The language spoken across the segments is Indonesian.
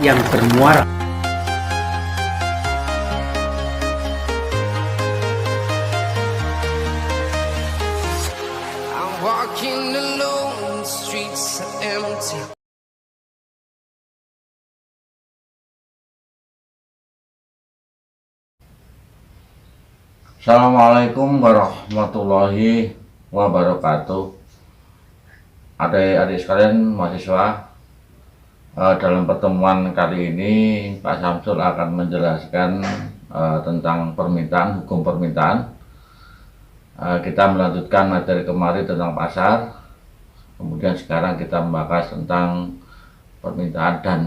yang bermuara I'm walking alone, the streets are empty. Assalamualaikum warahmatullahi wabarakatuh. Adik-adik sekalian mahasiswa, dalam pertemuan kali ini Pak Samsul akan menjelaskan tentang permintaan, hukum permintaan. Kita melanjutkan materi kemarin tentang pasar, kemudian sekarang kita membahas tentang permintaan dan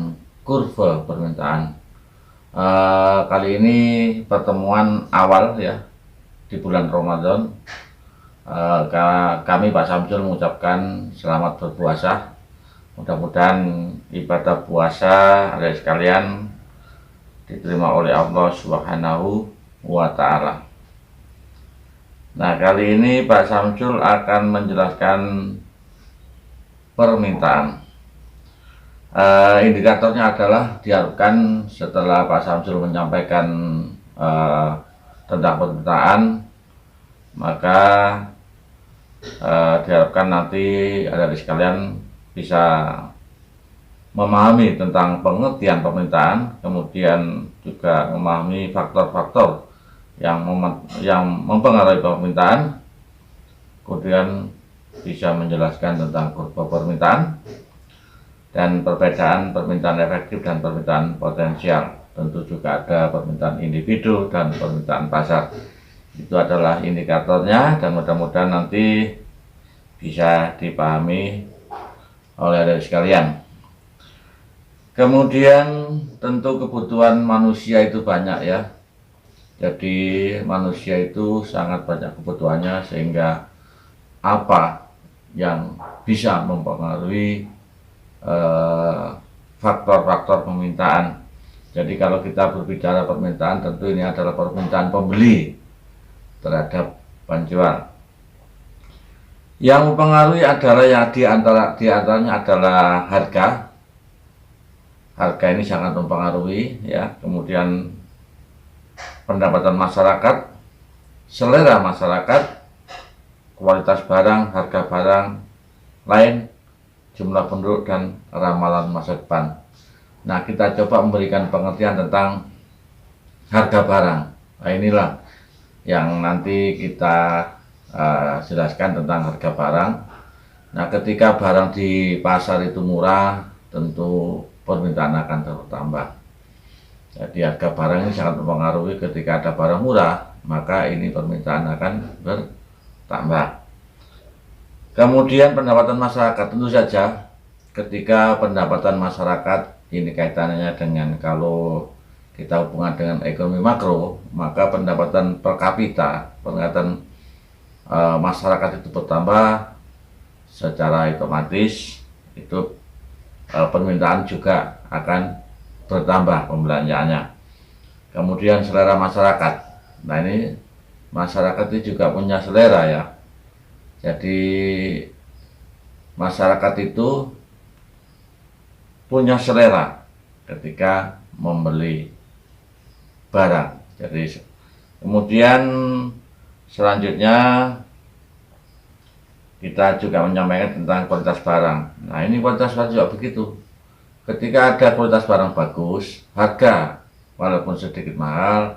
kurva permintaan. Kali ini pertemuan awal ya, di bulan Ramadan. Kami Pak Samsul mengucapkan selamat berpuasa. Mudah-mudahan ibadah puasa adik sekalian diterima oleh Allah Subhanahu wa Ta'ala. Nah, kali ini Pak Samsul akan menjelaskan permintaan. Indikatornya adalah diharapkan setelah Pak Samsul menyampaikan tentang permintaan, maka diharapkan nanti adik sekalian bisa memahami tentang pengertian permintaan, kemudian juga memahami faktor-faktor yang mempengaruhi permintaan, kemudian bisa menjelaskan tentang kurva permintaan dan perbedaan permintaan efektif dan permintaan potensial. Tentu juga ada permintaan individu dan permintaan pasar. Itu adalah indikatornya dan mudah-mudahan nanti bisa dipahami oleh adik sekalian. Kemudian tentu kebutuhan manusia itu banyak ya. Jadi manusia itu sangat banyak kebutuhannya, sehingga apa yang bisa mempengaruhi faktor-faktor permintaan. Jadi kalau kita berbicara permintaan, tentu ini adalah permintaan pembeli terhadap penjual. Yang mempengaruhi adalah yang diantaranya adalah harga. Harga ini sangat mempengaruhi ya. Kemudian pendapatan masyarakat, selera masyarakat, kualitas barang, harga barang lain, jumlah penduduk dan ramalan masa depan. Nah, kita coba memberikan pengertian tentang harga barang. Nah, inilah yang nanti kita jelaskan tentang harga barang. Nah, ketika barang di pasar itu murah, tentu permintaan akan bertambah. Jadi harga barang ini sangat mempengaruhi. Ketika ada barang murah, maka ini permintaan akan bertambah. Kemudian pendapatan masyarakat, tentu saja ketika pendapatan masyarakat ini kaitannya dengan, kalau kita hubungan dengan ekonomi makro, maka pendapatan per kapita, pendapatan masyarakat itu bertambah, secara otomatis itu permintaan juga akan bertambah pembelanjaannya. Kemudian selera masyarakat. Nah, ini masyarakat itu juga punya selera ya. Jadi masyarakat itu punya selera ketika membeli barang. Jadi kemudian selanjutnya kita juga menyampaikan tentang kualitas barang. Nah, ini kualitas barang juga begitu. Ketika ada kualitas barang bagus, harga walaupun sedikit mahal,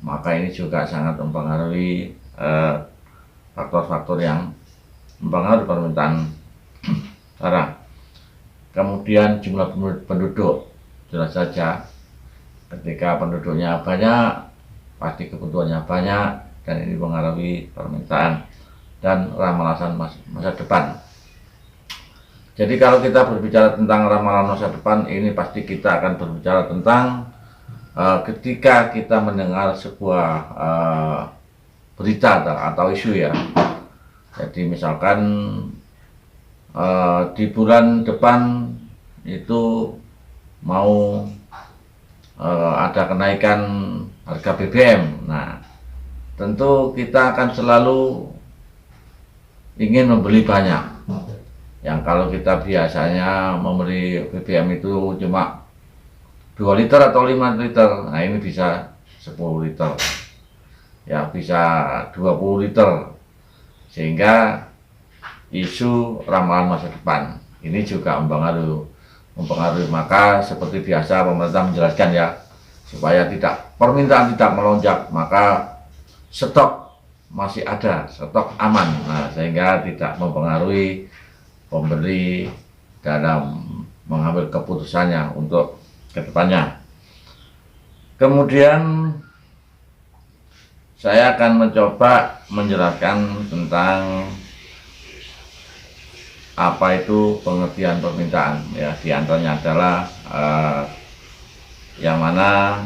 maka ini juga sangat mempengaruhi faktor-faktor yang mempengaruhi permintaan barang. Kemudian jumlah penduduk, jelas saja ketika penduduknya banyak, pasti kebutuhannya banyak, dan ini mempengaruhi permintaan dan ramalan masa depan. Jadi kalau kita berbicara tentang ramalan masa depan, ini pasti kita akan berbicara tentang ketika kita mendengar sebuah berita atau isu ya. Jadi misalkan di bulan depan itu mau ada kenaikan harga BBM. Nah, tentu kita akan selalu ingin membeli banyak. Yang kalau kita biasanya membeli BBM itu cuma 2 liter atau 5 liter. Nah, ini bisa 10 liter. Ya, bisa 20 liter. Sehingga isu ramalan masa depan ini juga mempengaruhi. Maka seperti biasa pemerintah menjelaskan ya, supaya permintaan tidak melonjak, maka stok masih ada, stok aman. Nah, sehingga tidak mempengaruhi pembeli dalam mengambil keputusannya untuk kedepannya. Kemudian saya akan mencoba menjelaskan tentang apa itu pengertian permintaan ya. Di antaranya adalah yang mana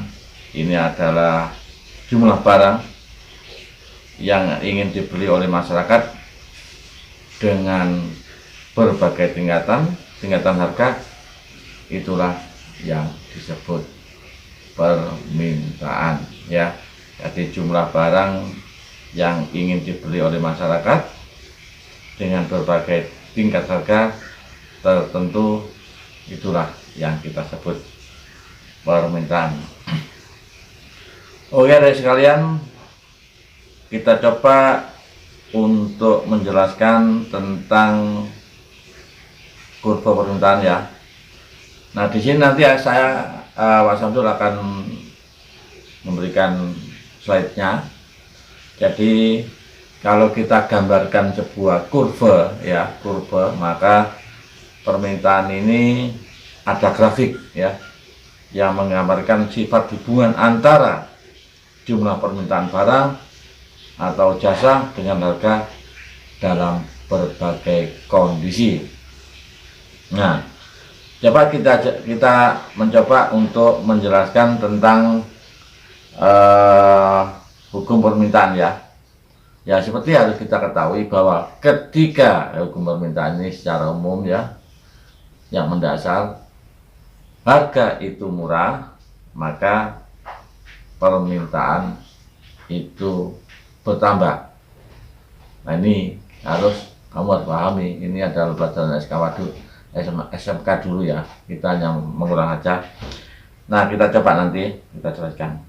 ini adalah jumlah barang yang ingin dibeli oleh masyarakat dengan berbagai tingkatan harga, itulah yang disebut permintaan ya. Jadi jumlah barang yang ingin dibeli oleh masyarakat dengan berbagai tingkat harga tertentu, itulah yang kita sebut permintaan. Oke, dari sekalian, kita coba untuk menjelaskan tentang kurva permintaan ya. Nah, di sini nanti saya Pak Samsul akan memberikan slide-nya. Jadi kalau kita gambarkan sebuah kurva ya, maka permintaan ini ada grafik ya yang menggambarkan sifat hubungan antara jumlah permintaan barang atau jasa dengan harga dalam berbagai kondisi. Nah, coba kita mencoba untuk menjelaskan tentang hukum permintaan ya. Ya, seperti harus kita ketahui bahwa ketika hukum permintaan ini secara umum ya, yang mendasar harga itu murah, maka permintaan itu bertambah. Nah, ini harus kamu pahami, ini adalah pelajaran SMK dulu ya, kita hanya mengulang aja. Nah, kita coba nanti kita jelaskan.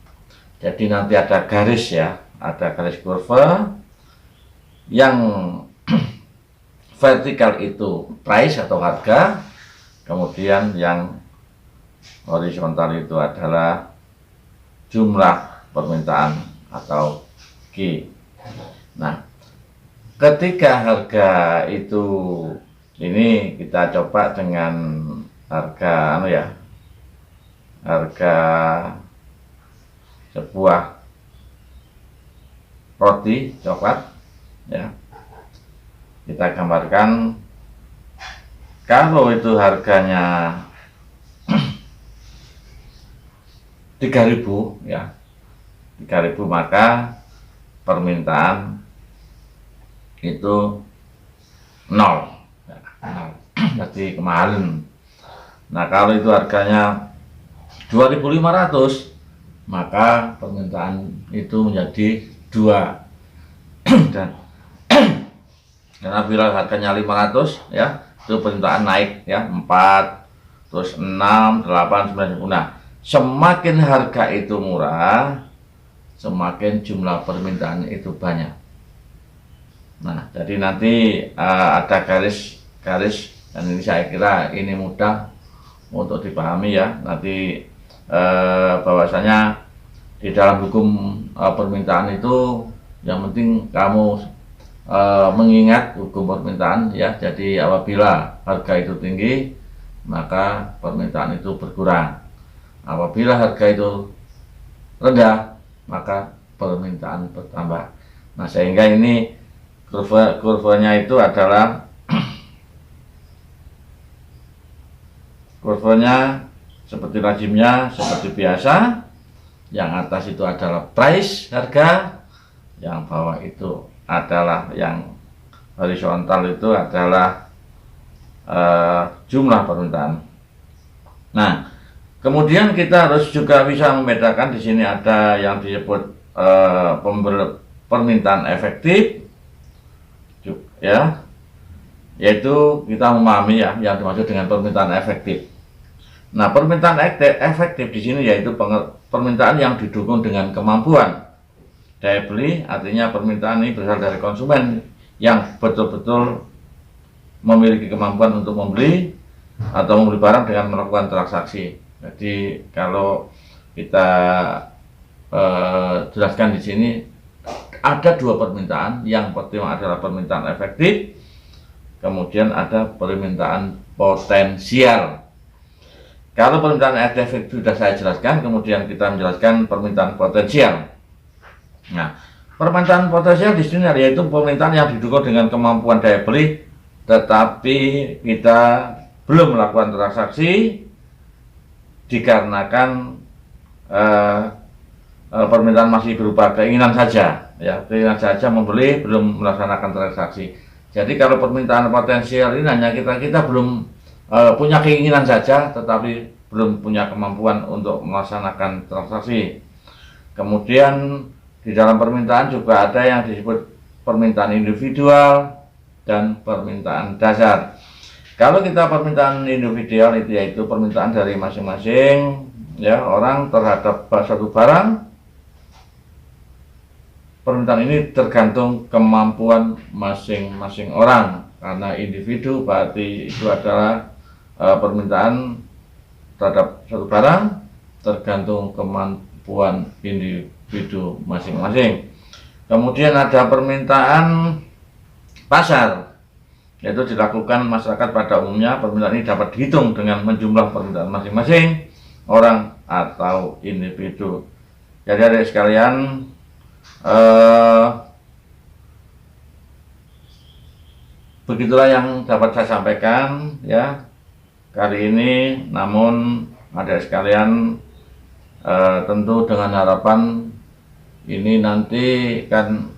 Jadi nanti ada garis ya, ada garis kurva yang vertikal itu price atau harga, kemudian yang horizontal itu adalah jumlah permintaan atau Q. Nah, ketika harga itu ini kita coba dengan harga harga sebuah roti coklat ya. Kita gambarkan kalau itu harganya 3.000 ya. 3.000 maka permintaan itu 0. Jadi kemahalan. Nah, kalau itu harganya 2.500 maka permintaan itu menjadi 2. Dan karena bila harganya 500 ya, itu permintaan naik ya, 4, terus 6, 8, 9. Nah, semakin harga itu murah, semakin jumlah permintaan itu banyak. Nah, jadi nanti ada garis dan ini saya kira ini mudah untuk dipahami ya. Nanti bahwasanya di dalam hukum permintaan itu yang penting kamu mengingat hukum permintaan ya. Jadi apabila harga itu tinggi, maka permintaan itu berkurang. Apabila harga itu rendah, maka permintaan bertambah. Nah, sehingga ini kurvanya itu adalah kurvanya seperti lazimnya, seperti biasa. Yang atas itu adalah price, harga. Yang bawah itu adalah yang horizontal, itu adalah jumlah permintaan. Nah, kemudian kita harus juga bisa membedakan. Di sini ada yang disebut permintaan efektif ya, yaitu kita memahami ya yang dimaksud dengan permintaan efektif. Nah, permintaan efektif di sini yaitu permintaan yang didukung dengan kemampuan daya beli, artinya permintaan ini berasal dari konsumen yang betul-betul memiliki kemampuan untuk membeli atau membeli barang dengan melakukan transaksi. Jadi kalau kita jelaskan di sini ada dua permintaan. Yang pertama adalah permintaan efektif, kemudian ada permintaan potensial. Kalau permintaan efektif sudah saya jelaskan, kemudian kita menjelaskan permintaan potensial. Nah, permintaan potensial di sini yaitu permintaan yang didukung dengan kemampuan daya beli, tetapi kita belum melakukan transaksi dikarenakan permintaan masih berupa keinginan saja, ya, keinginan saja membeli, belum melaksanakan transaksi. Jadi kalau permintaan potensial ini hanya kita belum punya keinginan saja, tetapi belum punya kemampuan untuk melaksanakan transaksi. Kemudian di dalam permintaan juga ada yang disebut permintaan individual dan permintaan dasar. Kalau kita permintaan individual itu yaitu permintaan dari masing-masing ya orang terhadap suatu barang. Permintaan ini tergantung kemampuan masing-masing orang, karena individu berarti itu adalah permintaan terhadap suatu barang tergantung kemampuan individu masing-masing. Kemudian ada permintaan pasar, yaitu dilakukan masyarakat pada umumnya. Permintaan ini dapat dihitung dengan menjumlah permintaan masing-masing orang atau individu. Jadi adik sekalian, begitulah yang dapat saya sampaikan ya kali ini. Namun adik sekalian, tentu dengan harapan ini nanti kan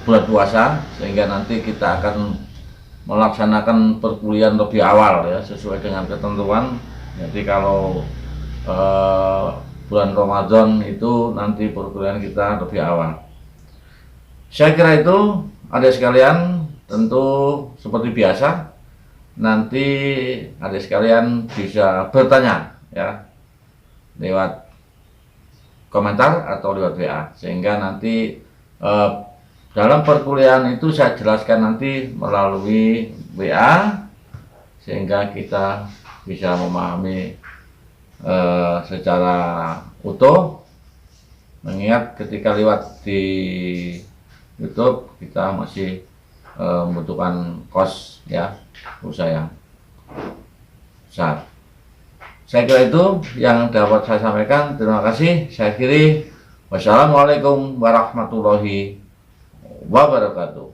bulan puasa, sehingga nanti kita akan melaksanakan perkuliahan lebih awal ya, sesuai dengan ketentuan. Jadi kalau bulan Ramadan itu nanti perkuliahan kita lebih awal. Saya kira itu adik sekalian. Tentu seperti biasa, nanti adik sekalian bisa bertanya ya lewat komentar atau lewat WA, sehingga nanti dalam perkuliahan itu saya jelaskan nanti melalui WA, sehingga kita bisa memahami secara utuh. Mengingat ketika lewat di YouTube kita masih membutuhkan kos ya, usaha yang besar. Saya kira itu yang dapat saya sampaikan. Terima kasih. Saya akhiri. Wassalamualaikum warahmatullahi wabarakatuh.